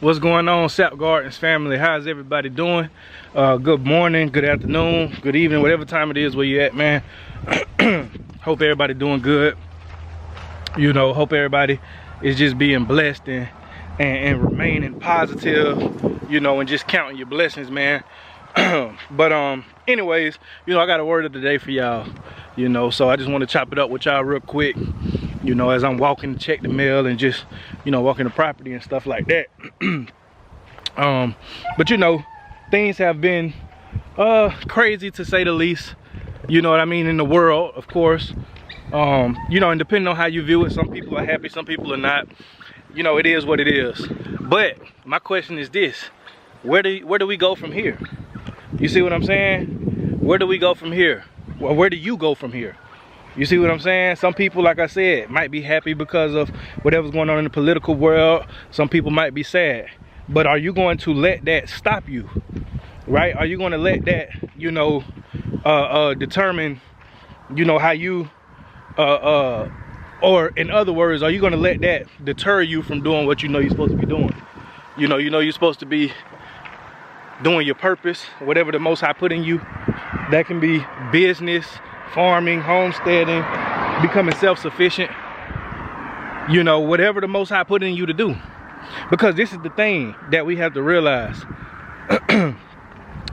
What's going on, Sap Gardens family? How's everybody doing? Good morning, good afternoon, good evening, whatever time it is where you at, man. Hope everybody doing good. You know, hope everybody is just being blessed and remaining positive, you know, and just counting your blessings, man. But anyways, you know, I got a word of the day for y'all, you know, so I just want to chop it up with y'all real quick, you know, as I'm walking to check the mail and just, you know, walking the property and stuff like that. But you know, things have been crazy, to say the least, you know what I mean, in the world, of course. You know, and depending on how you view it, some people are happy, some people are not. You know, it is what it is. But my question is this: where do we go from here? You see what I'm saying? Where do we go from here? Well, where do you go from here? You see what I'm saying? Some people, like I said, might be happy because of whatever's going on in the political world. Some people might be sad. But are you going to let that stop you? Right? Are you going to let that, you know, determine, you know, how you, or in other words, are you going to let that deter you from doing what you know you're supposed to be doing? You know you're supposed to be doing your purpose, whatever the Most High put in you. That can be business, farming, homesteading, becoming self-sufficient, you know, whatever the Most High put in you to do. Because this is the thing that we have to realize.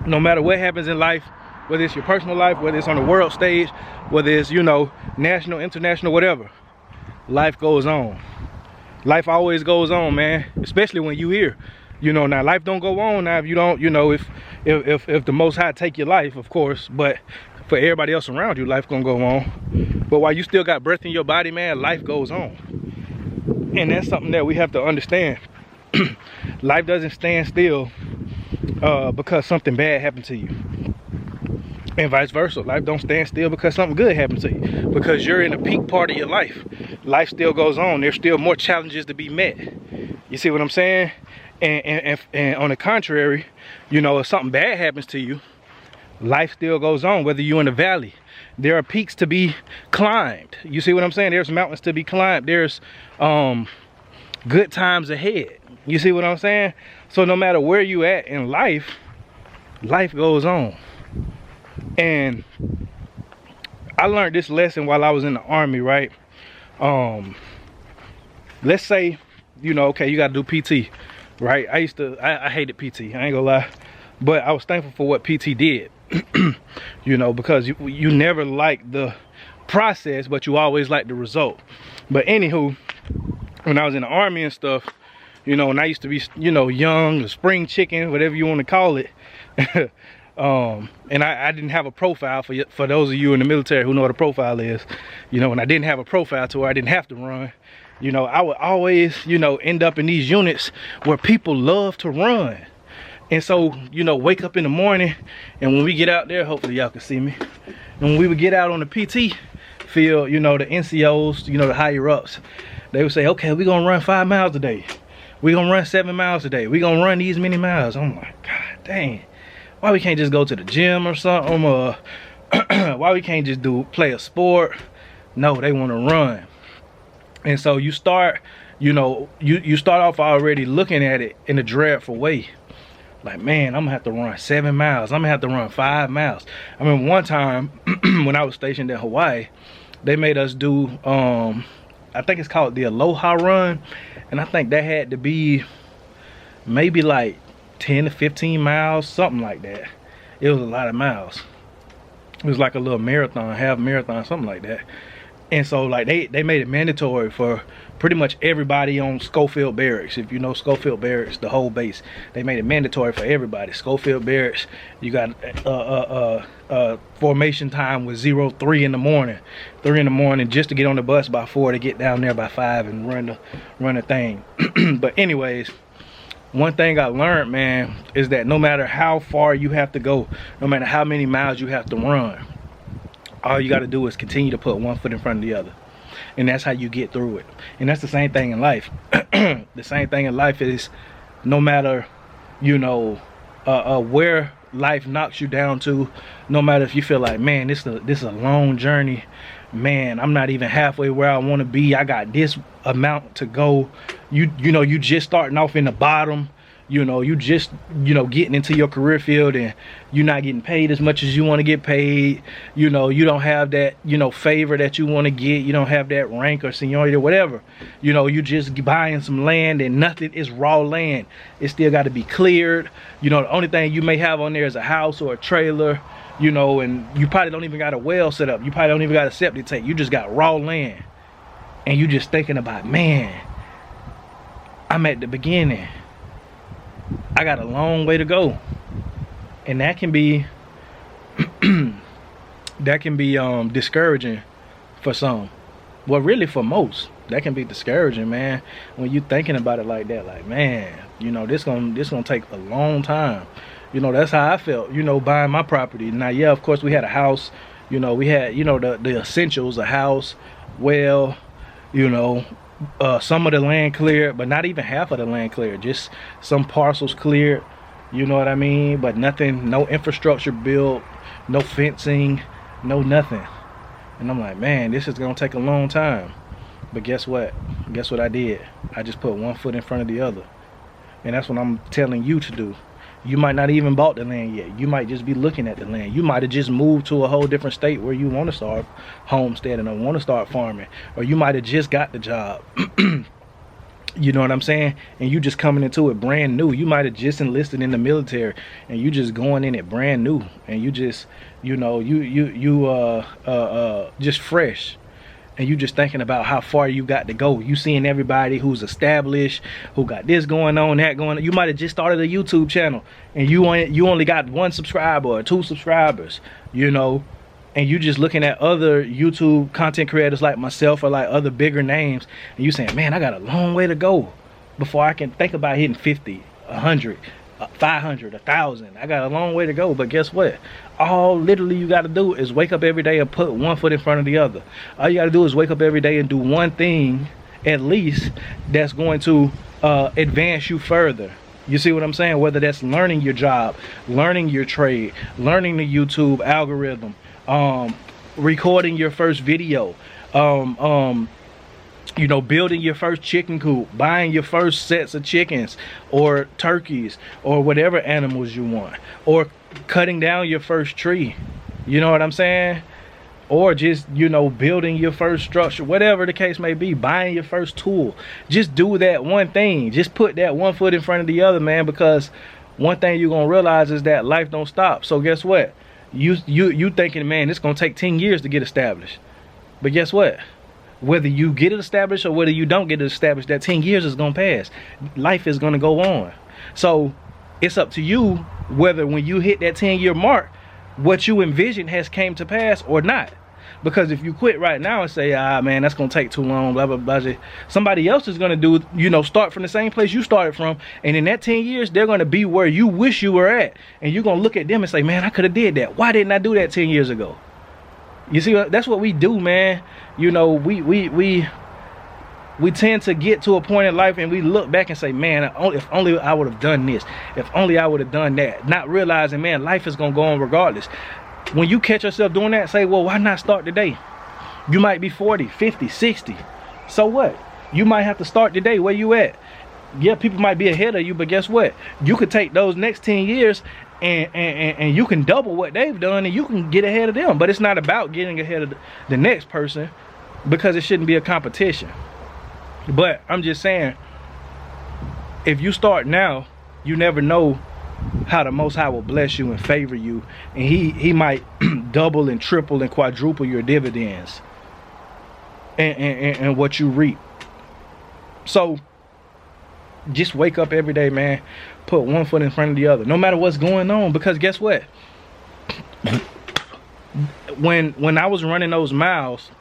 No matter what happens in life, whether it's your personal life, whether it's on the world stage, whether it's, you know, national, international, whatever, life goes on. Life always goes on, man, especially when you here. You know, now life don't go on now if you don't, you know, if the Most High take your life, of course. But for everybody else around you, life gonna go on. But while you still got breath in your body, man, life goes on. And that's something that we have to understand. Life doesn't stand still because something bad happened to you. And vice versa. Life don't stand still because something good happened to you. Because you're in a peak part of your life. Life still goes on. There's still more challenges to be met. You see what I'm saying? And on the contrary, you know, if something bad happens to you, life still goes on. Whether you're in the valley, there are peaks to be climbed. You see what I'm saying? There's mountains to be climbed. There's good times ahead. You see what I'm saying? So no matter where you at in life, life goes on. And I learned this lesson while I was in the Army, right? Let's say, you know, okay, you gotta do PT, right? I hated PT, I ain't gonna lie. But I was thankful for what PT did. You know, because you never like the process, but you always like the result. But anywho, when I was in the Army and stuff, you know, and I used to be, you know, young, a spring chicken, whatever you want to call it. And I didn't have a profile for those of you in the military who know what a profile is. You know, and I didn't have a profile to where I didn't have to run. You know, I would always, you know, end up in these units where people love to run. And so, you know, wake up in the morning, and when we get out there, hopefully y'all can see me. And when we would get out on the PT field, you know, the NCOs, you know, the higher ups, they would say, okay, we're gonna run 5 miles a day. We're gonna run 7 miles a day. We're gonna run these many miles. I'm like, God dang, why we can't just go to the gym or something? Why we can't just play a sport? No, they wanna run. And so you start, you know, you start off already looking at it in a dreadful way. Like, man, I'm gonna have to run 7 miles. I'm gonna have to run 5 miles. I mean, one time when I was stationed in Hawaii, they made us do, I think it's called the Aloha Run. And I think that had to be maybe like 10 to 15 miles, something like that. It was a lot of miles. It was like a little marathon, half marathon, something like that. And so like they made it mandatory for pretty much everybody on Schofield Barracks. If you know Schofield Barracks, the whole base, they made it mandatory for everybody. Schofield Barracks, you got formation time was 3 in the morning. 3 in the morning just to get on the bus by 4 to get down there by 5 and run the thing. But anyways, one thing I learned, man, is that no matter how far you have to go, no matter how many miles you have to run, all you got to do is continue to put one foot in front of the other. And that's how you get through it. And that's the same thing in life. The same thing in life is, no matter, you know, where life knocks you down to, no matter if you feel like, man, this is a long journey, man, I'm not even halfway where I want to be, I got this amount to go, you know, you just starting off in the bottom, You know, you just, you know, getting into your career field and you're not getting paid as much as you want to get paid. You know, you don't have that, you know, favor that you want to get. You don't have that rank or seniority or whatever. You know, you just buying some land and nothing is raw land. It still got to be cleared. You know, the only thing you may have on there is a house or a trailer, you know, and you probably don't even got a well set up. You probably don't even got a septic tank. You just got raw land. And you just thinking about, man, I'm at the beginning. I got a long way to go. And that can be discouraging for some. Well, really for most, that can be discouraging, man, when you thinking about it like that. Like, man, you know, this gonna take a long time. You know, that's how I felt, you know, buying my property. Now, yeah, of course we had a house, you know, we had, you know, the essentials, a house, well, you know, some of the land cleared, but not even half of the land cleared, just some parcels cleared, you know what I mean, but nothing, no infrastructure built, no fencing, no nothing. And I'm like, man, this is gonna take a long time. But guess what I did? I just put one foot in front of the other. And that's what I'm telling you to do. You might not even bought the land yet. You might just be looking at the land. You might have just moved to a whole different state where you want to start homesteading or want to start farming. Or you might have just got the job. You know what I'm saying? And you just coming into it brand new. You might have just enlisted in the military and you just going in it brand new. And you just, you know, just fresh. And you just thinking about how far you got to go. You seeing everybody who's established, who got this going on, that going on. You might have just started a YouTube channel and you only got 1 subscriber or 2 subscribers, you know, and you just looking at other YouTube content creators like myself or like other bigger names, and you saying, man, I got a long way to go before I can think about hitting 50, 100, 500, 1,000. I got a long way to go. But guess what? All literally you got to do is wake up every day and put one foot in front of the other. All you got to do is wake up every day and do one thing at least that's going to advance you further. You see what I'm saying? Whether that's learning your job, learning your trade, learning the YouTube algorithm, recording your first video, you know, building your first chicken coop, buying your first sets of chickens or turkeys or whatever animals you want, or cutting down your first tree, you know what I'm saying? Or just, you know, building your first structure, whatever the case may be, buying your first tool. Just do that one thing. Just put that one foot in front of the other, man, because one thing you're gonna realize is that life don't stop. So guess what? You thinking, man, it's gonna take 10 years to get established. But guess what? Whether you get it established or whether you don't get it established, that 10 years is gonna pass. Life is gonna go on. So it's up to you whether when you hit that 10-year mark, what you envisioned has came to pass or not. Because if you quit right now and say, ah, man, that's gonna take too long, blah, blah, blah, somebody else is gonna do, you know, start from the same place you started from, and in that 10 years, they're gonna be where you wish you were at. And you're gonna look at them and say, man, I could have did that. Why didn't I do that 10 years ago? You see, that's what we do, man. You know, we tend to get to a point in life and we look back and say, man, if only I would have done this, if only I would have done that, not realizing, man, life is gonna go on regardless. When you catch yourself doing that, say, well, why not start today? You might be 40, 50, 60. So what? You might have to start today. Where you at? Yeah, people might be ahead of you, but guess what? You could take those next 10 years and you can double what they've done and you can get ahead of them. But it's not about getting ahead of the next person, because it shouldn't be a competition. But I'm just saying, if you start now, you never know how the Most High will bless you and favor you, and he might double and triple and quadruple your dividends and what you reap. So just wake up every day, man, put one foot in front of the other, no matter what's going on. Because guess what? when I was running those miles,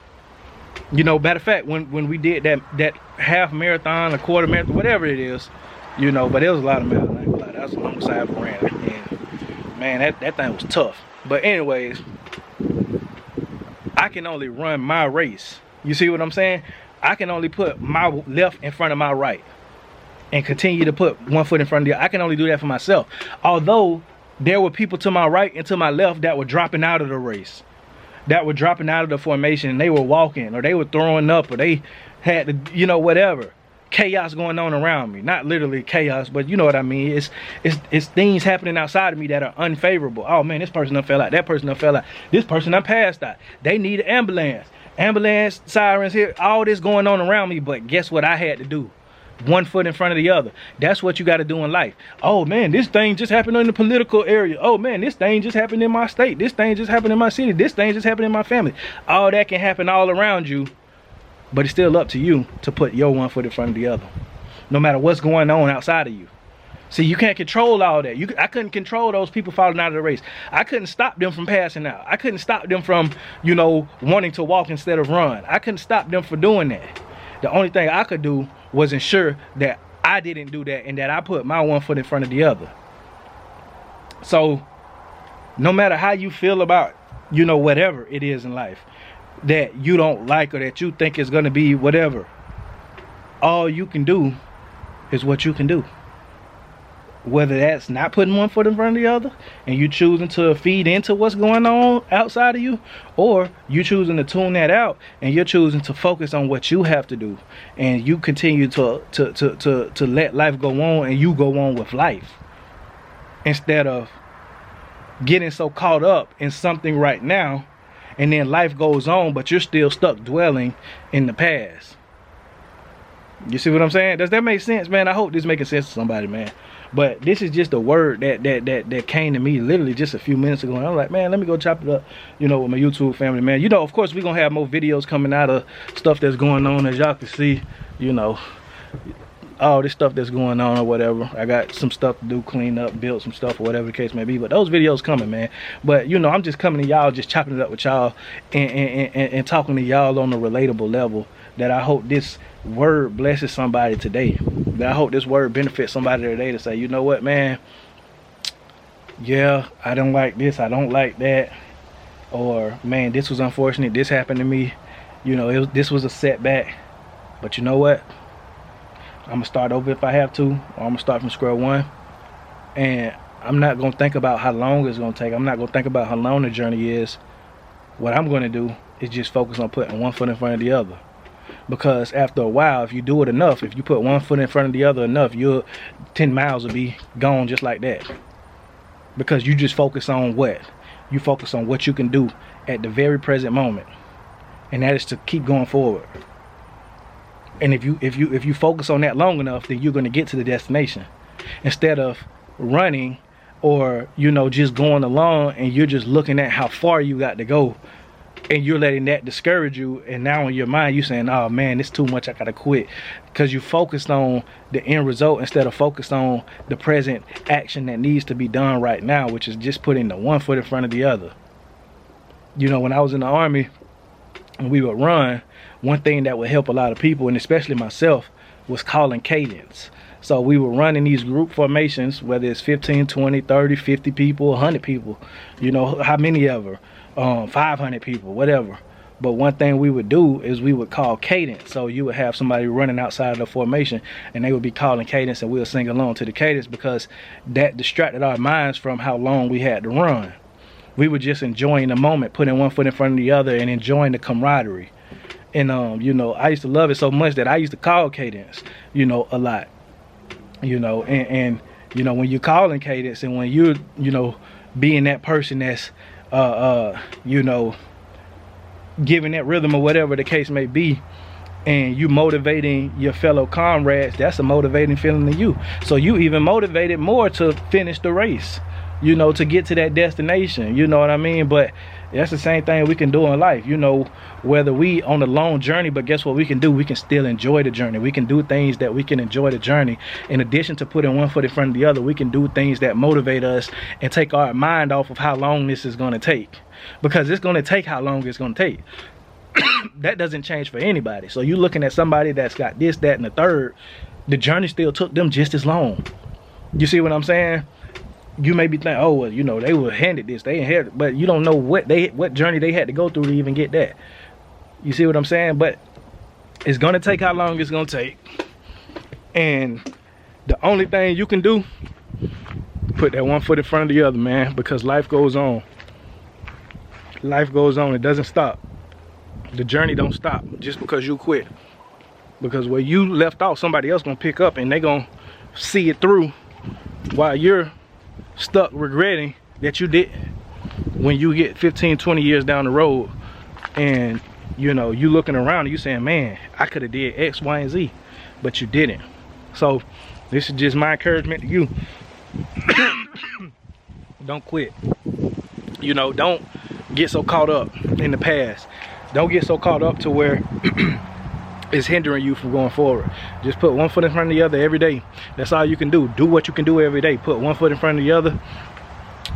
you know, matter of fact, when we did that half marathon, a quarter marathon, whatever it is, you know, but it was a lot of miles. I ain't gonna lie, that was the longest I ever ran. And man, that thing was tough. But anyways, I can only run my race. You see what I'm saying? I can only put my left in front of my right and continue to put one foot in front of the other. I can only do that for myself. Although there were people to my right and to my left that were dropping out of the race, that were dropping out of the formation, and they were walking, or they were throwing up, or they had to, you know, whatever. chaos going on around me. Not literally chaos, but you know what I mean. It's things happening outside of me that are unfavorable. Oh man, this person done fell out. That person done fell out. This person done passed out. They need an ambulance. Ambulance sirens here. All this going on around me. But guess what I had to do? One foot in front of the other. That's what you got to do in life. Oh man, this thing just happened in the political area. Oh man, this thing just happened in my state. This thing just happened in my city. This thing just happened in my family. All that can happen all around you, but it's still up to you to put your one foot in front of the other, no matter what's going on outside of you. See, you can't control all that. I couldn't control those people falling out of the race. I couldn't stop them from passing out. I couldn't stop them from, you know, wanting to walk instead of run. I couldn't stop them from doing that. The only thing I could do was ensure that I didn't do that and that I put my one foot in front of the other. So no matter how you feel about, you know, whatever it is in life that you don't like or that you think is going to be whatever, all you can do is what you can do. Whether that's not putting one foot in front of the other and you choosing to feed into what's going on outside of you, or you choosing to tune that out and you're choosing to focus on what you have to do, and you continue to let life go on and you go on with life instead of getting so caught up in something right now and then life goes on but you're still stuck dwelling in the past. You see what I'm saying? Does that make sense, man? I hope this making sense to somebody, man. But this is just a word that came to me literally just a few minutes ago, and I'm like, man, let me go chop it up, you know, with my YouTube family, man. You know, of course we're gonna have more videos coming out of stuff that's going on, as y'all can see, you know, all this stuff that's going on or whatever. I got some stuff to do, clean up, build some stuff or whatever the case may be, but those videos coming, man. But you know, I'm just coming to y'all, just chopping it up with y'all and talking to y'all on a relatable level, that I hope this word blesses somebody today. That I hope this word benefits somebody today to say, you know what, man, yeah, I don't like this, I don't like that, or man, this was unfortunate, this happened to me, you know, this was a setback, but you know what, I'm gonna start over if I have to, or I'm gonna start from square one, and I'm not gonna think about how long it's gonna take. I'm not gonna think about how long the journey is. What I'm gonna do is just focus on putting one foot in front of the other. Because after a while, if you do it enough, if you put one foot in front of the other enough, your 10 miles will be gone just like that. Because you just focus on what? You focus on what you can do at the very present moment. And that is to keep going forward. And if you focus on that long enough, then you're going to get to the destination. Instead of running or, you know, just going along and you're just looking at how far you got to go, and you're letting that discourage you, and now in your mind you're saying, oh man, it's too much, I gotta quit, because you focused on the end result instead of focused on the present action that needs to be done right now, which is just putting the one foot in front of the other. You know, when I was in the Army and we would run, one thing that would help a lot of people, and especially myself, was calling cadence. So we were running these group formations, whether it's 15, 20, 30, 50 people, 100 people, you know, how many ever, 500 people, whatever. But one thing we would do is we would call cadence. So you would have somebody running outside of the formation and they would be calling cadence, and we'll sing along to the cadence, because that distracted our minds from how long we had to run. We were just enjoying the moment, putting one foot in front of the other and enjoying the camaraderie. And you know, I used to love it so much that I used to call cadence, you know, a lot. You know, and you know, when you're calling cadence and when you're, you know, being that person that's you know, giving that rhythm or whatever the case may be, and you motivating your fellow comrades, that's a motivating feeling to you. So you even motivated more to finish the race, you know, to get to that destination, you know what I mean? But that's the same thing we can do in life, you know, whether we on a long journey, but guess what we can do? We can still enjoy the journey. We can do things that we can enjoy the journey. In addition to putting one foot in front of the other, we can do things that motivate us and take our mind off of how long this is going to take, because it's going to take how long it's going to take. That doesn't change for anybody. So you're looking at somebody that's got this, that, and the third. The journey still took them just as long. You see what I'm saying? You may be thinking, oh well, you know, they were handed this, they inherited, but you don't know what journey they had to go through to even get that. You see what I'm saying? But it's gonna take how long it's gonna take, and the only thing you can do, put that one foot in front of the other, man, because life goes on. Life goes on. It doesn't stop. The journey don't stop just because you quit. Because where you left off, somebody else gonna pick up and they gonna see it through, while you're stuck regretting that you did. When you get 15, 20 years down the road, and you know, you looking around and you saying, man, I could have did X, Y, and Z, but you didn't. So this is just my encouragement to you. Don't quit. You know, don't get so caught up in the past. Don't get so caught up to where it's hindering you from going forward. Just put one foot in front of the other every day. That's all you can do. Do what you can do every day. Put one foot in front of the other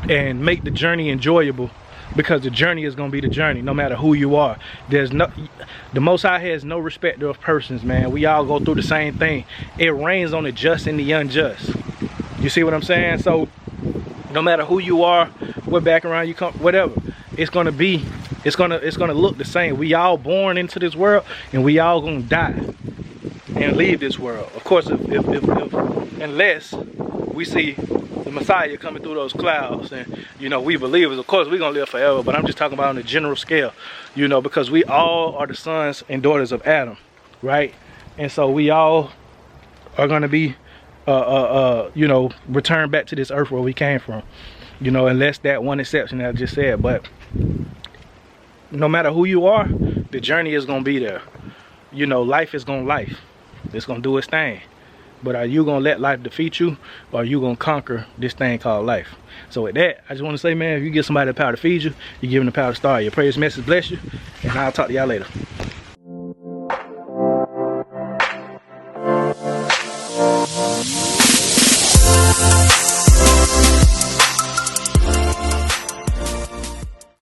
and make the journey enjoyable, because the journey is going to be the journey no matter who you are. The Most High has no respect of persons, man. We all go through the same thing. It rains on the just and the unjust. You see what I'm saying? So no matter who you are, what background you come, whatever, it's gonna look the same. We all born into this world, and we all gonna die and leave this world. Of course, unless we see the Messiah coming through those clouds, and you know, we believers, of course, we're gonna live forever. But I'm just talking about on a general scale, you know, because we all are the sons and daughters of Adam, right? And so we all are gonna be you know, return back to this earth where we came from, you know, unless that one exception that I just said. But no matter who you are, the journey is gonna be there. You know, life is gonna life. It's gonna do its thing. But are you gonna let life defeat you, or are you gonna conquer this thing called life? So with that, I just want to say, man, if you give somebody the power to feed you, you're giving the power to start. Your prayers, message bless you, and I'll talk to y'all later.